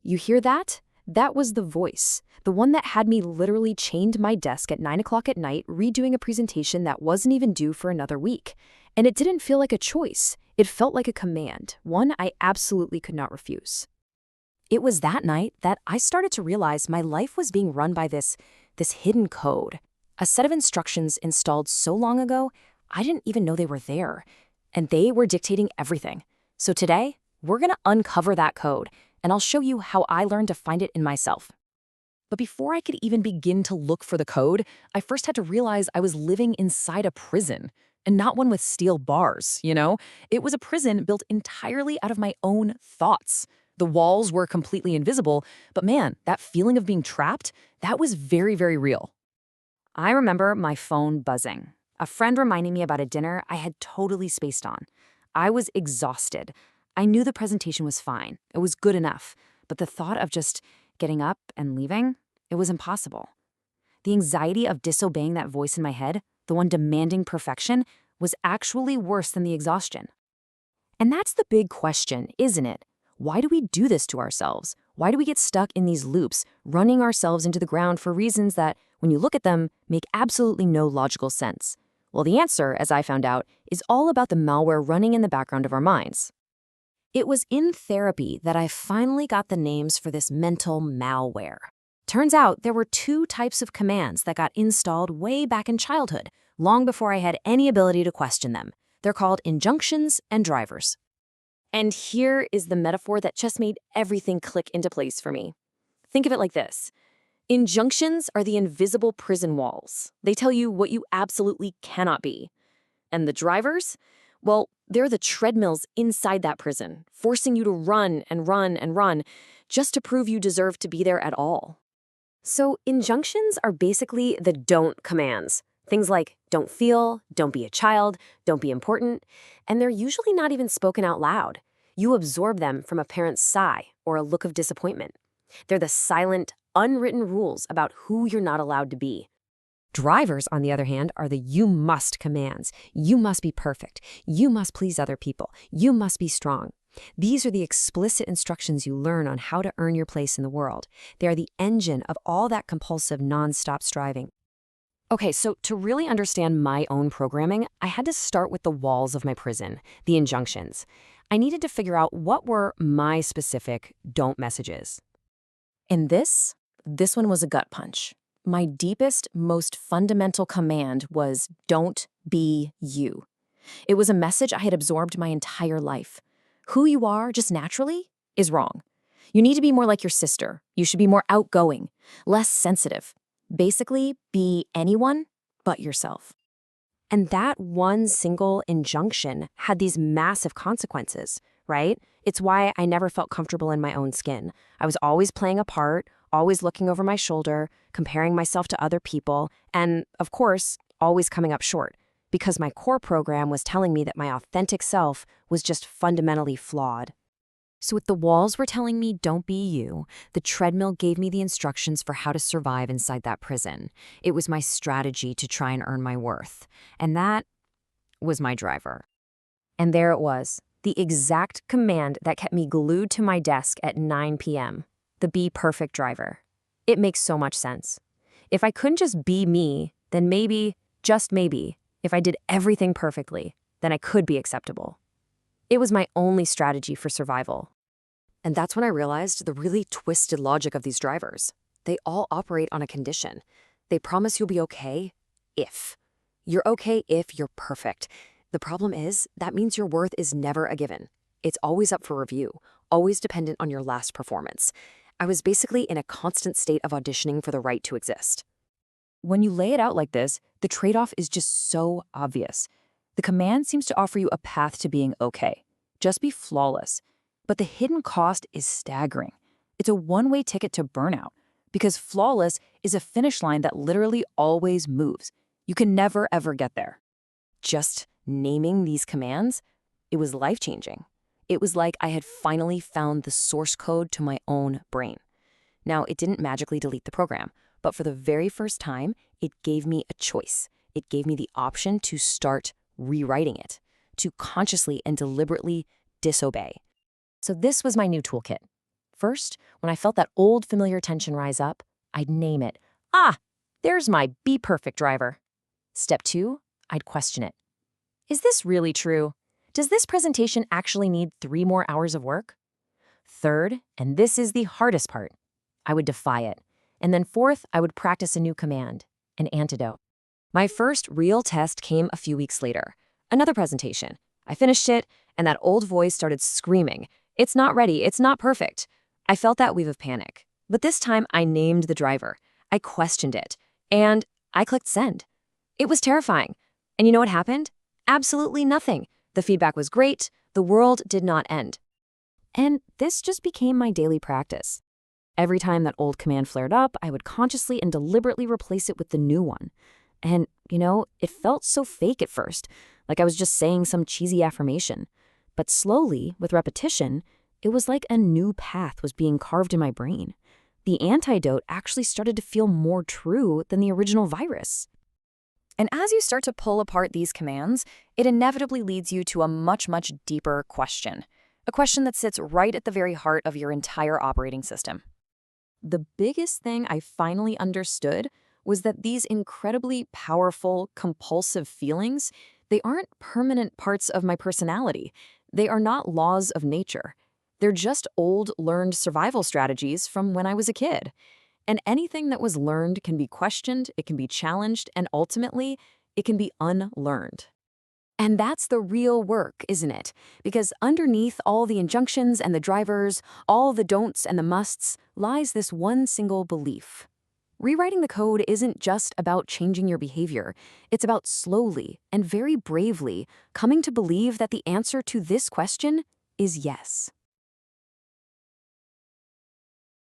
You hear that? That was the voice, the one that had me literally chained to my desk at 9 o'clock at night redoing a presentation that wasn't even due for another week. And it didn't feel like a choice. It felt like a command, one I absolutely could not refuse. It was that night that I started to realize my life was being run by this hidden code, a set of instructions installed so long ago, I didn't even know they were there. And they were dictating everything. So today, we're going to uncover that code, and I'll show you how I learned to find it in myself. But before I could even begin to look for the code, I first had to realize I was living inside a prison, and not one with steel bars, you know? It was a prison built entirely out of my own thoughts. The walls were completely invisible, but man, that feeling of being trapped, that was very, very real. I remember my phone buzzing, a friend reminding me about a dinner I had totally spaced on. I was exhausted. I knew the presentation was fine. It was good enough. But the thought of just getting up and leaving, it was impossible. The anxiety of disobeying that voice in my head, the one demanding perfection, was actually worse than the exhaustion. And that's the big question, isn't it? Why do we do this to ourselves? Why do we get stuck in these loops, running ourselves into the ground for reasons that, when you look at them, make absolutely no logical sense? Well, the answer, as I found out, is all about the malware running in the background of our minds. It was in therapy that I finally got the names for this mental malware. Turns out there were two types of commands that got installed way back in childhood, long before I had any ability to question them. They're called injunctions and drivers. And here is the metaphor that just made everything click into place for me. Think of it like this. Injunctions are the invisible prison walls. They tell you what you absolutely cannot be. And the drivers? Well, they're the treadmills inside that prison, forcing you to run and run and run just to prove you deserve to be there at all. So injunctions are basically the don't commands. Things like don't feel, don't be a child, don't be important, and they're usually not even spoken out loud. You absorb them from a parent's sigh or a look of disappointment. They're the silent, unwritten rules about who you're not allowed to be. Drivers, on the other hand, are the you must commands. You must be perfect. You must please other people. You must be strong. These are the explicit instructions you learn on how to earn your place in the world. They are the engine of all that compulsive, non-stop striving. Okay, so to really understand my own programming, I had to start with the walls of my prison, the injunctions. I needed to figure out what were my specific don't messages. And this one was a gut punch. My deepest, most fundamental command was don't be you. It was a message I had absorbed my entire life. Who you are, just naturally, is wrong. You need to be more like your sister. You should be more outgoing, less sensitive. Basically, be anyone but yourself. And that one single injunction had these massive consequences, right? It's why I never felt comfortable in my own skin. I was always playing a part, always looking over my shoulder, comparing myself to other people, and, of course, always coming up short, because my core program was telling me that my authentic self was just fundamentally flawed. So if the walls were telling me don't be you, the treadmill gave me the instructions for how to survive inside that prison. It was my strategy to try and earn my worth. And that was my driver. And there it was, the exact command that kept me glued to my desk at 9 p.m., the Be Perfect driver. It makes so much sense. If I couldn't just be me, then maybe, just maybe, if I did everything perfectly, then I could be acceptable. It was my only strategy for survival. And that's when I realized the really twisted logic of these drivers. They all operate on a condition. They promise you'll be okay if. You're okay if you're perfect. The problem is, that means your worth is never a given. It's always up for review, always dependent on your last performance. I was basically in a constant state of auditioning for the right to exist. When you lay it out like this, the trade-off is just so obvious. The command seems to offer you a path to being okay. Just be flawless. But the hidden cost is staggering. It's a one-way ticket to burnout, because flawless is a finish line that literally always moves. You can never, ever get there. Just naming these commands, it was life-changing. It was like I had finally found the source code to my own brain. Now, it didn't magically delete the program, but for the very first time, it gave me a choice. It gave me the option to start rewriting it, to consciously and deliberately disobey. So this was my new toolkit. First, when I felt that old familiar tension rise up, I'd name it. Ah, there's my Be Perfect driver. Step 2, I'd question it. Is this really true? Does this presentation actually need 3 more hours of work? Third, and this is the hardest part, I would defy it. And then fourth, I would practice a new command, an antidote. My first real test came a few weeks later. Another presentation. I finished it, and that old voice started screaming, "It's not ready, it's not perfect." I felt that wave of panic. But this time, I named the driver. I questioned it, and I clicked send. It was terrifying. And you know what happened? Absolutely nothing. The feedback was great. The world did not end. And this just became my daily practice. Every time that old command flared up, I would consciously and deliberately replace it with the new one. And, it felt so fake at first, like I was just saying some cheesy affirmation. But slowly, with repetition, it was like a new path was being carved in my brain. The antidote actually started to feel more true than the original virus. And as you start to pull apart these commands, it inevitably leads you to a much, much deeper question. A question that sits right at the very heart of your entire operating system. The biggest thing I finally understood was that these incredibly powerful, compulsive feelings, they aren't permanent parts of my personality. They are not laws of nature. They're just old, learned survival strategies from when I was a kid. And anything that was learned can be questioned, it can be challenged, and ultimately, it can be unlearned. And that's the real work, isn't it? Because underneath all the injunctions and the drivers, all the don'ts and the musts, lies this one single belief. Rewriting the code isn't just about changing your behavior. It's about slowly and very bravely coming to believe that the answer to this question is yes.